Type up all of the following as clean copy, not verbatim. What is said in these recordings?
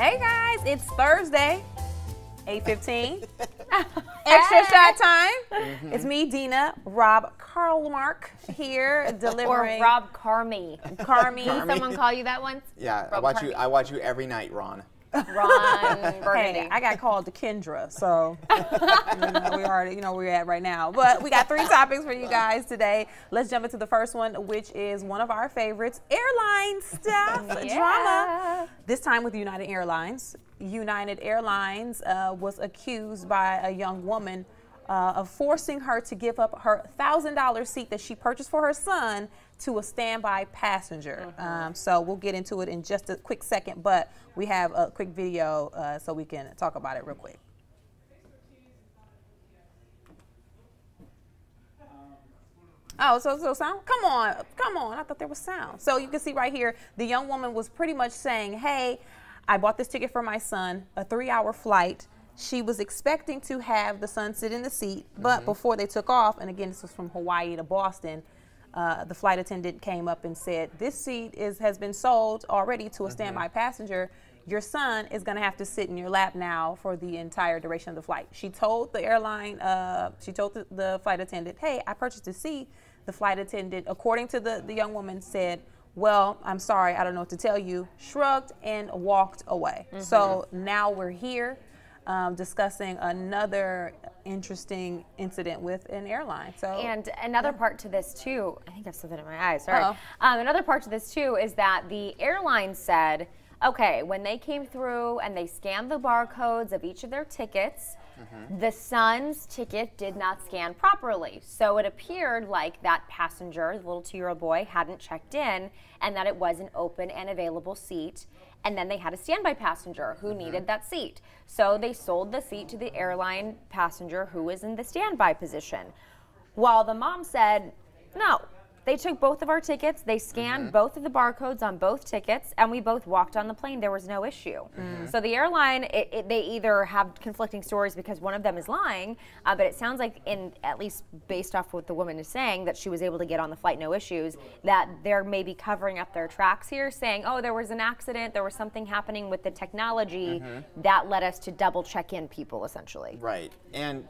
Hey guys, it's Thursday, 8:15. Extra shot time. It's me, Dina, Rob Carlmark here delivering. Or Rob Carmy. Carmy. Did someone call you that once? Yeah, Rob I watch you every night, Ron. Ron Burgundy. Hey, I got called to Kendra, so we already where we're at right now. But we got 3 topics for you guys today. Let's jump into the first one, which is one of our favorites, airline stuff, drama. This time with United Airlines. United Airlines was accused by a young woman of forcing her to give up her $1,000 seat that she purchased for her son to a standby passenger. So we'll get into it in just a quick second, but we have a quick video so we can talk about it real quick. Oh, so sound? Come on. I thought there was sound. So you can see right here, the young woman was pretty much saying, hey, I bought this ticket for my son, a 3-hour flight. She was expecting to have the son sit in the seat, but before they took off, and again, this was from Hawaii to Boston, the flight attendant came up and said, this seat has been sold already to a standby passenger. Your son is going to have to sit in your lap now for the entire duration of the flight. She told the airline, she told the flight attendant, hey, I purchased a seat. The flight attendant, according to the young woman, said, well, I'm sorry, I don't know what to tell you, shrugged and walked away. So now we're here discussing another interesting incident with an airline. So, and another part to this too, I think I have something in my eyes, sorry. Another part to this too is that the airline said, okay, when they came through and they scanned the barcodes of each of their tickets, the son's ticket did not scan properly. So it appeared like that passenger, the little 2-year-old boy, hadn't checked in and that it was an open and available seat. And then they had a standby passenger who needed that seat. So they sold the seat to the airline passenger who was in the standby position. While the mom said, no. They took both of our tickets, they scanned both of the barcodes on both tickets, and we both walked on the plane. There was no issue. So the airline, they either have conflicting stories because one of them is lying, but it sounds like, at least based off what the woman is saying, that she was able to get on the flight, no issues, that they're maybe covering up their tracks here, saying, oh, there was an accident, there was something happening with the technology that led us to double check in people, essentially. Right. And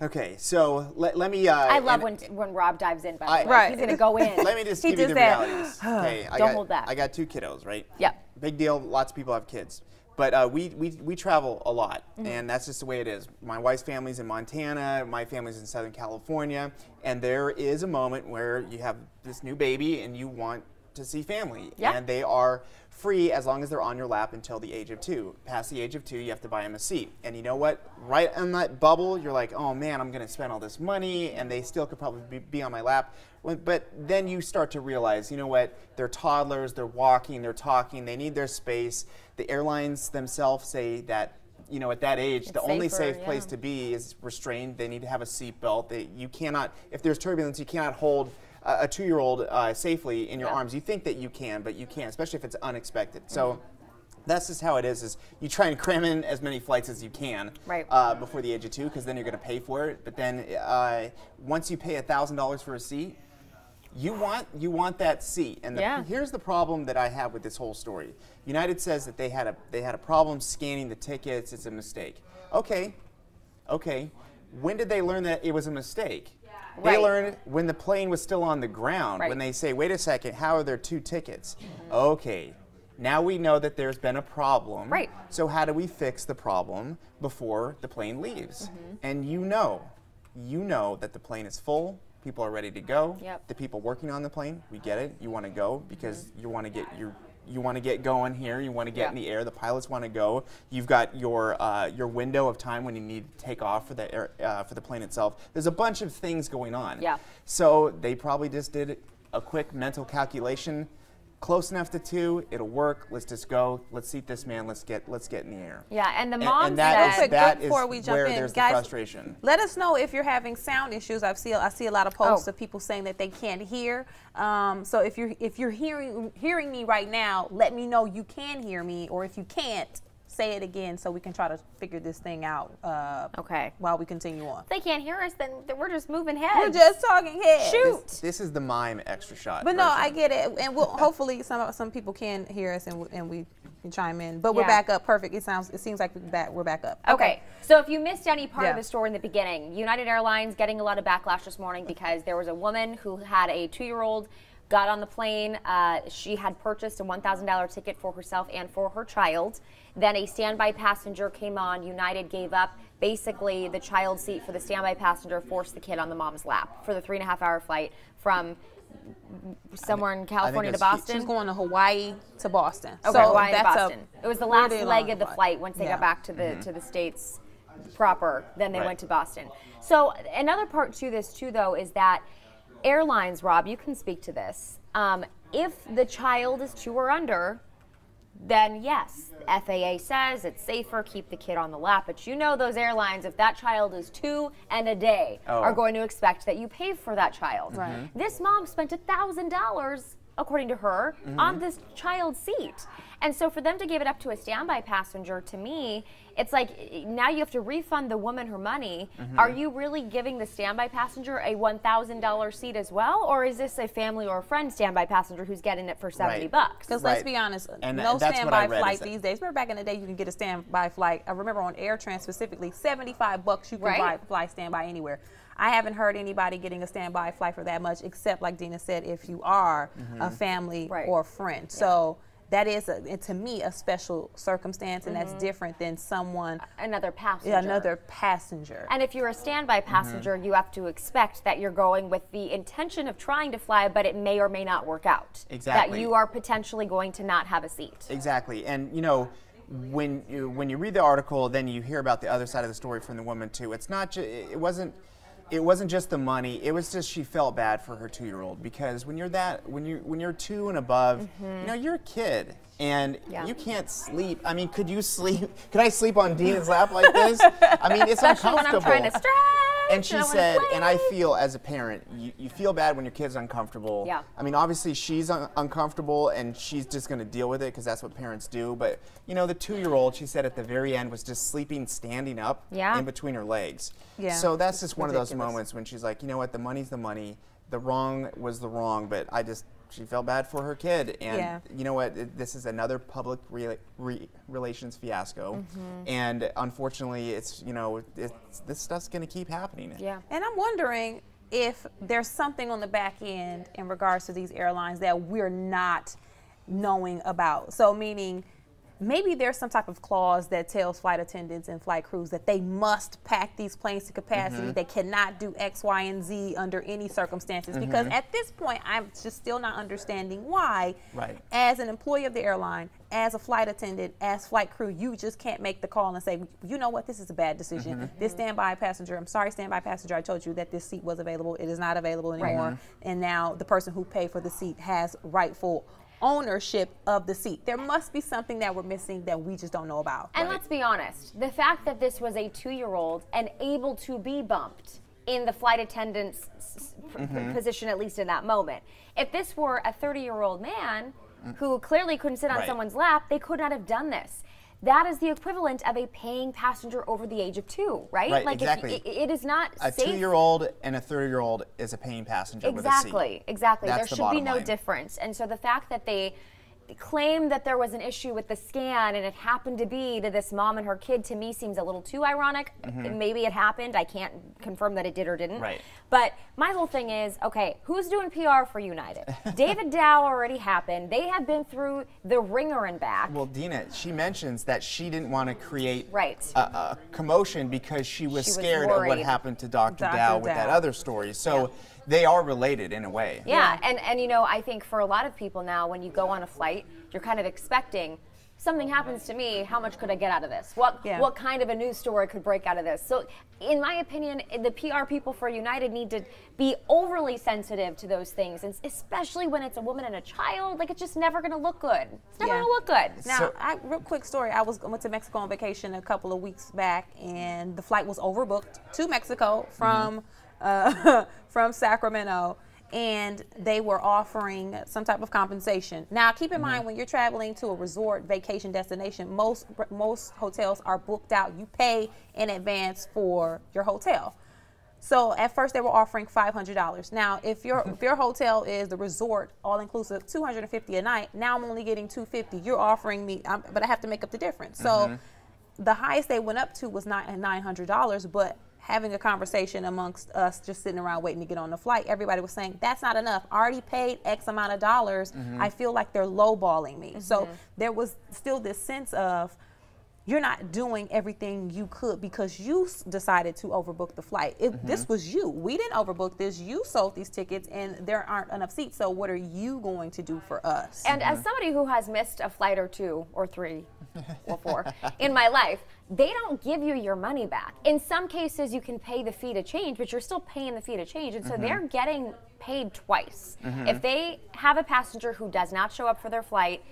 okay, so let me. I love when Rob dives in, by the way. He's going to go in. Let me just give you the realities. Okay, Don't hold back. I got 2 kiddos, right? Yep. Big deal. Lots of people have kids. But we travel a lot, and that's just the way it is. My wife's family's in Montana, my family's in Southern California, and there is a moment where you have this new baby and you want to see family. Yeah. And they are free as long as they're on your lap until the age of 2. Past the age of 2, you have to buy them a seat. And you know what? Right in that bubble, you're like, oh man, I'm going to spend all this money, and they still could probably be on my lap. But then you start to realize, you know what? They're toddlers, they're walking, they're talking, they need their space. The airlines themselves say that, you know, at that age, the only safe place to be is restrained. They need to have a seat belt. You cannot, if there's turbulence, you cannot hold a 2-year-old safely in your arms. You think that you can, but you can't, especially if it's unexpected. So that's just how it is you try and cram in as many flights as you can before the age of 2, because then you're going to pay for it. But then once you pay $1,000 for a seat, you want that seat. And here's the problem that I have with this whole story. United says that they had a problem scanning the tickets. It's a mistake. Okay. When did they learn that it was a mistake? They learned when the plane was still on the ground, when they say, wait a second, how are there 2 tickets? Okay, now we know that there's been a problem. So how do we fix the problem before the plane leaves? And you know that the plane is full, people are ready to go. The people working on the plane, we get it, you want to go because you want to get going here. You want to get in the air. The pilots want to go. You've got your window of time when you need to take off for the plane itself. There's a bunch of things going on. So they probably just did a quick mental calculation. Close enough to 2, it'll work. Let's just go. Let's seat this man. Let's get in the air. Yeah, and the mom said that is before we jump where in, there's guys, the frustration. Let us know if you're having sound issues. I see a lot of posts of people saying that they can't hear. So if you're hearing me right now, let me know you can hear me, or if you can't, say it again so we can try to figure this thing out Okay. while we continue on. If they can't hear us, then we're just moving heads. We're just talking heads. Shoot. This is the mime extra shot. But no, version. I get it, and we'll hopefully some people can hear us and we can chime in. But we're Yeah. back up. Perfect. It seems like we're back up. Okay, so if you missed any part of Yeah. the story in the beginning, United Airlines getting a lot of backlash this morning because there was a woman who had a 2-year-old, got on the plane. She had purchased a $1,000 ticket for herself and for her child. Then a standby passenger came on. United gave up basically the child seat for the standby passenger, forced the kid on the mom's lap for the 3.5-hour flight from somewhere in California to it's- Boston. She's going to Hawaii to Boston. Okay, so Hawaii to that's Boston. It was the last pretty leg long of the flight. Once they Yeah. got back to the States proper, then they Right. went to Boston. So another part to this too, though, is that airlines, Rob, you can speak to this. If the child is 2 or under, then yes, FAA says it's safer, keep the kid on the lap. But you know those airlines, if that child is 2 and a day, are going to expect that you pay for that child. Right. This mom spent $1,000, according to her, on this child's seat. And so for them to give it up to a standby passenger, to me, it's like now you have to refund the woman her money. Are you really giving the standby passenger a $1,000 seat as well? Or is this a family or a friend standby passenger who's getting it for $70? Because let's Right. be honest, And no that's what standby I read, flight is that- these days. Remember back in the day, you can get a standby flight. I remember on AirTran specifically, $75 you can Right. fly standby anywhere. I haven't heard anybody getting a standby flight for that much, except like Dina said, if you are a family Right. or a friend. So that is, to me, a special circumstance, and that's different than someone, Another passenger. another passenger. And if you're a standby passenger, you have to expect that you're going with the intention of trying to fly, but it may or may not work out. Exactly. That you are potentially going to not have a seat. Exactly, and you know, when you read the article, then you hear about the other side of the story from the woman too. It's not it wasn't just the money. It was just she felt bad for her 2-year-old, because when you're 2 and above, you know, you're a kid and Yeah. you can't sleep. I mean, could you sleep? Could I sleep on Dina's lap like this? I mean, it's Especially when uncomfortable. I'm trying to stretch. And she I wanna said, play. and I feel as a parent, you feel bad when your kid's uncomfortable. Yeah. I mean, obviously she's uncomfortable and she's just going to deal with it because that's what parents do. But, you know, the 2-year-old, she said at the very end, was just sleeping standing up Yeah. in between her legs. Yeah. So that's just one of those Ridiculous. moments when she's like, you know what, the money's the money. The wrong was the wrong, but she felt bad for her kid. And Yeah. you know what, this is another public relations fiasco. And unfortunately, it's, you know, this stuff's going to keep happening. Yeah. And I'm wondering if there's something on the back end in regards to these airlines that we're not knowing about. So meaning maybe there's some type of clause that tells flight attendants and flight crews that they must pack these planes to capacity. They cannot do X, Y, and Z under any circumstances. Because at this point, I'm just still not understanding why, Right. as an employee of the airline, as a flight attendant, as flight crew, you just can't make the call and say, you know what, this is a bad decision. This standby passenger, I'm sorry, standby passenger, I told you that this seat was available. It is not available anymore. And now the person who paid for the seat has rightful ownership of the seat. There must be something that we're missing that we just don't know about. And let's be honest, the fact that this was a 2-year-old and able to be bumped in the flight attendant's position, at least in that moment. If this were a 30-year-old man who clearly couldn't sit on Right. someone's lap, they could not have done this. That is the equivalent of a paying passenger over the age of 2, right? Right, like exactly. It is not A safe. 2-year-old and a 30-year-old is a paying passenger with a seat. Exactly. That's There the should be bottom no line. difference. And so the fact that they claim that there was an issue with the scan and it happened to be to this mom and her kid, to me seems a little too ironic. Maybe it happened. I can't confirm that it did or didn't. Right. But my whole thing is, okay, who's doing PR for United? David Dow already happened. They have been through the ringer and back. Well, Dina, she mentions that she didn't want to create Right. a commotion because she was She was scared of what worried. happened to Dr. Dr. Dow with that Dow. other story. So they are related in a way. Yeah, and you know, I think for a lot of people now, when you go on a flight, you're kind of expecting something happens to me, how much could I get out of this? What kind of a news story could break out of this? So in my opinion, the PR people for United need to be overly sensitive to those things, and especially when it's a woman and a child. Like, it's just never going to look good. It's never Yeah. going to look good. Now, real quick story. I went to Mexico on vacation a couple of weeks back, and the flight was overbooked to Mexico from from Sacramento. and they were offering some type of compensation. Now, keep in mind, when you're traveling to a resort vacation destination, most hotels are booked out. You pay in advance for your hotel. So at first they were offering $500. Now, if your hotel is the resort all inclusive, $250 a night. Now I'm only getting $250. You're offering me, but I have to make up the difference. So the highest they went up to was $900, but having a conversation amongst us just sitting around waiting to get on the flight, everybody was saying, that's not enough. I already paid X amount of dollars. I feel like they're lowballing me. So there was still this sense of, you're not doing everything you could because you decided to overbook the flight. This was you. We didn't overbook this. You sold these tickets and there aren't enough seats. So what are you going to do for us? And as somebody who has missed a flight or 2 or 3 or 4 in my life, they don't give you your money back. In some cases, you can pay the fee to change, but you're still paying the fee to change. And so they're getting paid twice. If they have a passenger who does not show up for their flight,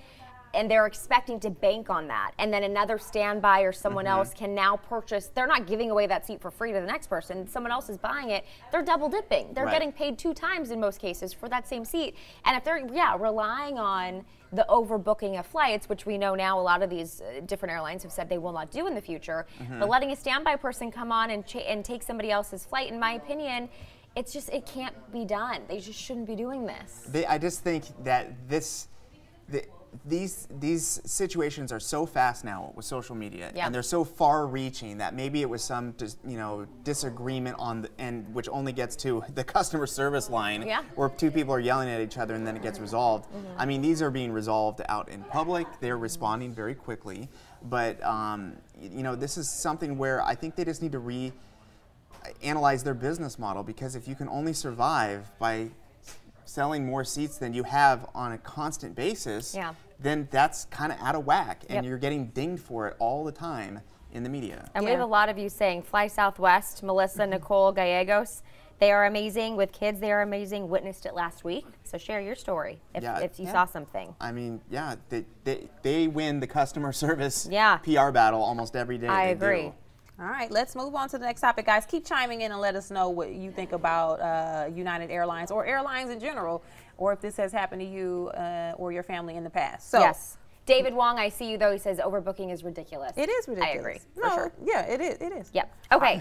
and they're expecting to bank on that, and then another standby or someone else can now purchase, they're not giving away that seat for free to the next person, someone else is buying it, they're double dipping. They're getting paid 2 times in most cases for that same seat. And if they're relying on the overbooking of flights, which we know now a lot of these different airlines have said they will not do in the future, but letting a standby person come on and take somebody else's flight, in my opinion, it's just, it can't be done. They just shouldn't be doing this. I just think that these situations are so fast now with social media, and they're so far-reaching that maybe it was some disagreement on the end, which only gets to the customer service line, where 2 people are yelling at each other and then it gets resolved. I mean, these are being resolved out in public. They're responding very quickly, but this is something where I think they just need to analyze their business model, because if you can only survive by selling more seats than you have on a constant basis, then that's kind of out of whack, and you're getting dinged for it all the time in the media. And we have a lot of you saying, Fly Southwest, Melissa, Nicole, Gallegos, they are amazing. With kids, they are amazing. Witnessed it last week. So share your story if you saw something. I mean, they win the customer service PR battle almost every day. I agree. All right, let's move on to the next topic, guys. Keep chiming in and let us know what you think about United Airlines or airlines in general, or if this has happened to you or your family in the past. So, yes. David Wong, I see you though. He says overbooking is ridiculous. It is ridiculous. I agree. No, for sure. Yeah, it is. It is. Yep. Okay.